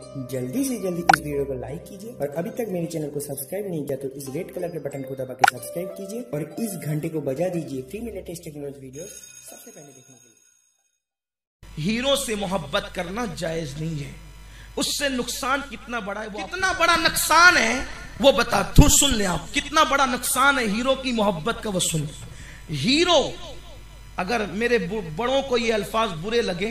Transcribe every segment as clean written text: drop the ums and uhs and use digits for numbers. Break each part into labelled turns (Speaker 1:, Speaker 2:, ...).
Speaker 1: जल्दी से जल्दी इस वीडियो को लाइक कीजिए और अभी तक मेरे चैनल को सब्सक्राइब नहीं किया तो इस रेड कलर के बटन को दबा के सब्सक्राइब कीजिए और इस घंटे को बजा दीजिए फ्री में लेटेस्ट टेक्नोलॉजी वीडियो सबसे पहले देखने के लिए।
Speaker 2: हीरो से मोहब्बत करना जायज नहीं है, उससे नुकसान कितना बड़ा है, वो कितना बड़ा नुकसान है वो बता तू। सुन ले आप, कितना बड़ा नुकसान है हीरो की मोहब्बत का, वो सुन। हीरो, अगर मेरे बड़ों को ये अल्फाज बुरे लगे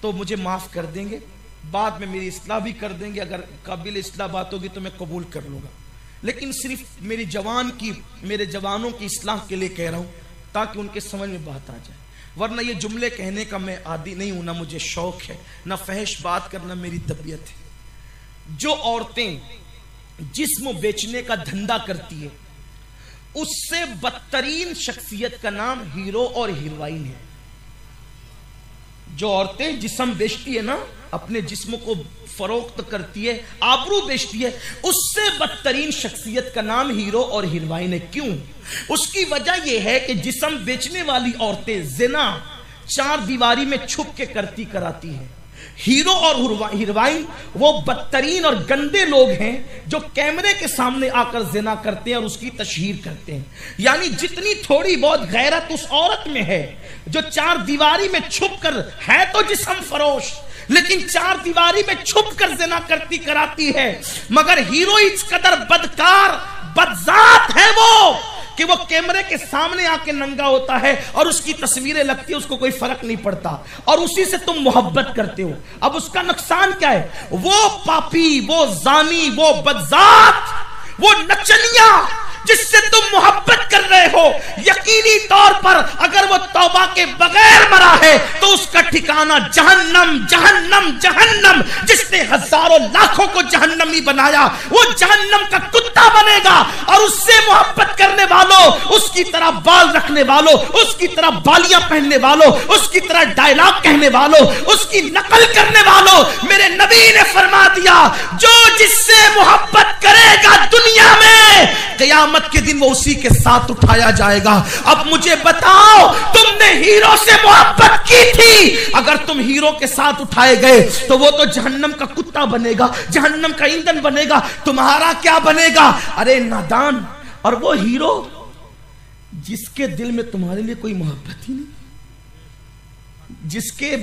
Speaker 2: तो मुझे माफ कर देंगे, बाद में मेरी इस्लाह भी कर देंगे, अगर काबिल इस्लाह बात होगी तो मैं कबूल कर लूंगा, लेकिन सिर्फ मेरे जवानों की इस्लाह के लिए कह रहा हूं ताकि उनके समझ में बात आ जाए। वरना ये जुमले कहने का मैं आदी नहीं हूं, ना मुझे शौक है, ना फहश बात करना मेरी तबीयत है। जो औरतें जिस्म बेचने का धंधा करती है उससे बदतरीन शख्सियत का नाम हीरो और हीरोइन है। जो औरतें जिस्म बेचती है ना, अपने जिस्म को फरोख्त करती है, आबरू बेचती है, उससे बदतरीन शख्सियत का नाम हीरो और हीरोइन है। क्यों? उसकी वजह यह है कि जिस्म बेचने वाली औरतें ज़िना चार दीवारी में छुप के करती कराती है। हीरो और हीरोइन वो बदतरीन और गंदे लोग हैं जो कैमरे के सामने आकर ज़िना करते हैं और उसकी तशहीर करते हैं। यानी जितनी थोड़ी बहुत गैरत उस औरत में है जो चार दीवारी में छुप कर है तो जिस्म फरोश, लेकिन चार दीवारी में छुप कर ज़िना करती कराती है, मगर हीरो इस कदर बदकार बदजात है वो कि वो कैमरे के सामने आके नंगा होता है और उसकी तस्वीरें लगती है, उसको कोई फर्क नहीं पड़ता और उसी से तुम मोहब्बत करते हो। अब उसका नुकसान क्या है? वो पापी, वो जानी, वो बदजात, वो नचनिया जिससे तुम मोहब्बत कर रहे हो, यकीनी तौर पर अगर वो तौबा के बगैर मरा है तो उसका ठिकाना जहन्नम जहन्नम जहन्नम। जिसने हजारों लाखों को जहन्नमी बनाया वो जहन्नम का कुत्ता बनेगा। और उससे मोहब्बत करने वालों, उसकी तरह बाल रखने वालों, उसकी तरह बालियां पहनने वालों, उसकी तरह डायलॉग कहने वालों, उसकी नकल करने वालों, मेरे नबी ने फरमा दिया जो जिससे मोहब्बत करेगा दुनिया में क़यामत के दिन वो उसी के साथ उठाया जाएगा। अब मुझे बताओ, तुमने हीरो से मोहब्बत की थी, अगर तुम हीरो के साथ उठाए गए तो वो तो जहन्नम का कुत्ता बनेगा, जहन्नम का ईंधन बनेगा, तुम्हारा क्या बनेगा? अरे नादान। और वो हीरो जिसके दिल में तुम्हारे लिए कोई मोहब्बत ही नहीं, जिसके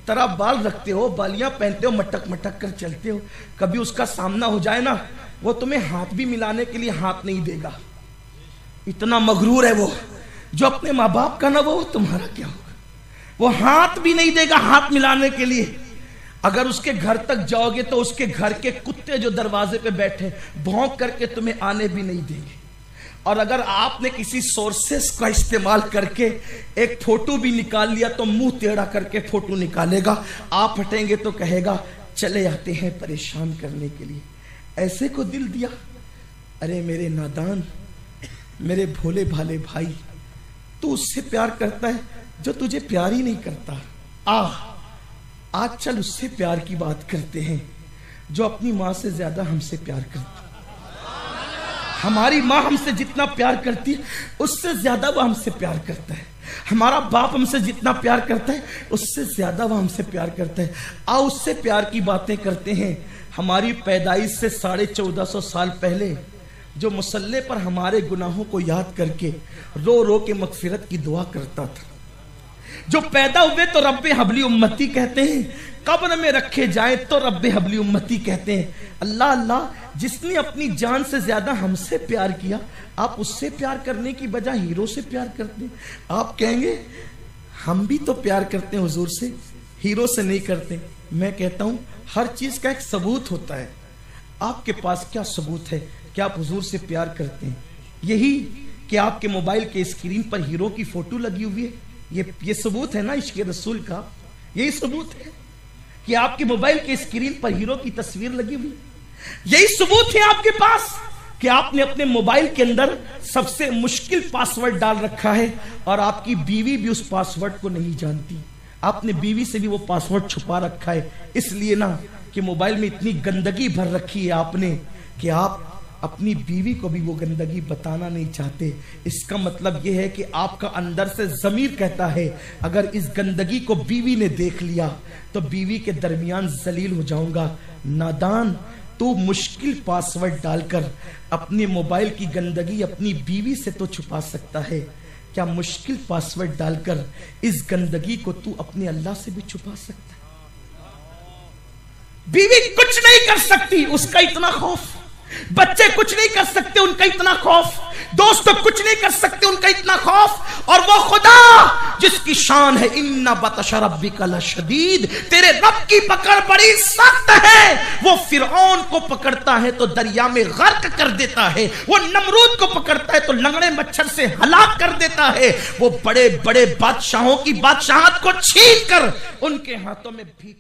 Speaker 2: तरह बाल रखते हो, बालियां पहनते हो, मटक मटक कर चलते हो, कभी उसका सामना हो जाए ना, वो तुम्हें हाथ भी मिलाने के लिए हाथ नहीं देगा। इतना मगरूर है वो। जो अपने माँ बाप का ना, वो तुम्हारा क्या होगा? वो हाथ भी नहीं देगा हाथ मिलाने के लिए। अगर उसके घर तक जाओगे तो उसके घर के कुत्ते जो दरवाजे पे बैठे भौंक करके तुम्हें आने भी नहीं देंगे। और अगर आपने किसी सोर्सेस का इस्तेमाल करके एक फोटो भी निकाल लिया तो मुंह टेढ़ा करके फोटो निकालेगा, आप हटेंगे तो कहेगा चले आते हैं परेशान करने के लिए। ऐसे को दिल दिया? अरे मेरे नादान, मेरे भोले भाले भाई, तू उससे प्यार करता है जो तुझे प्यार ही नहीं करता। आज चल उससे प्यार की बात करते हैं जो अपनी माँ से ज्यादा हमसे प्यार करती। हमारी माँ हमसे जितना प्यार करती है उससे ज्यादा वो हमसे प्यार करता है। हमारा बाप हमसे जितना प्यार करता है उससे ज्यादा वो हमसे प्यार करता है। आओ उससे प्यार की बातें करते हैं। हमारी पैदाइश से 1450 साल पहले जो मुसल्ले पर हमारे गुनाहों को याद करके रो रो के मगफिरत की दुआ करता था, जो पैदा हुए तो रब्बे हबली उम्मती कहते हैं, कब्र में रखे जाए तो रब्बे हबली उम्मती कहते हैं। अल्लाह अल्लाह, जिसने अपनी जान से ज्यादा हमसे प्यार किया, आप उससे प्यार करने की बजाय हीरो से प्यार करते हैं। आप कहेंगे हम भी तो प्यार करते हैं हुजूर से, हीरो से नहीं करते। मैं कहता हूं हर चीज का एक सबूत होता है। आपके पास क्या सबूत है कि आप हुजूर से प्यार करते हैं? यही कि आपके मोबाइल के स्क्रीन पर हीरो की फोटो लगी हुई है, ये सबूत है ना इश्क रसूल का। यही सबूत है कि आपके मोबाइल के स्क्रीन पर हीरो की तस्वीर लगी हुई। यही सबूत है आपके पास कि आपने अपने मोबाइल के अंदर सबसे मुश्किल पासवर्ड डाल रखा है और आपकी बीवी भी उस पासवर्ड को नहीं जानती। आपने बीवी से भी वो पासवर्ड छुपा रखा है, इसलिए ना कि मोबाइल में इतनी गंदगी भर रखी है आपने कि आप اپنی بیوی کو بھی وہ گندگی بتانا نہیں چاہتے. اس کا مطلب یہ ہے کہ آپ کا اندر سے ضمیر کہتا ہے اگر اس گندگی کو بیوی نے دیکھ لیا تو بیوی کے درمیان ذلیل ہو جاؤں گا. نادان، تو مشکل پاسورڈ ڈال کر اپنے موبائل کی گندگی اپنی بیوی سے تو چھپا سکتا ہے، کیا مشکل پاسورڈ ڈال کر اس گندگی کو تو اپنے اللہ سے بھی چھپا سکتا ہے؟ بیوی کچھ نہیں کر سکتی، اس کا اتنا خوف. بچے کچھ نہیں کر سکتے، ان کا اتنا خوف. دوست کچھ نہیں کر سکتے، ان کا اتنا خوف. اور وہ خدا جس کی شان ہے ان بطش ربک لشدید، تیرے رب کی پکڑ بڑی سخت ہے. وہ فرعون کو پکڑتا ہے تو دریا میں غرق کر دیتا ہے، وہ نمرود کو پکڑتا ہے تو لنگڑے مچھر سے ہلاک کر دیتا ہے، وہ بڑے بڑے بادشاہوں کی بادشاہت کو چھین کر ان کے ہاتھوں میں بھیک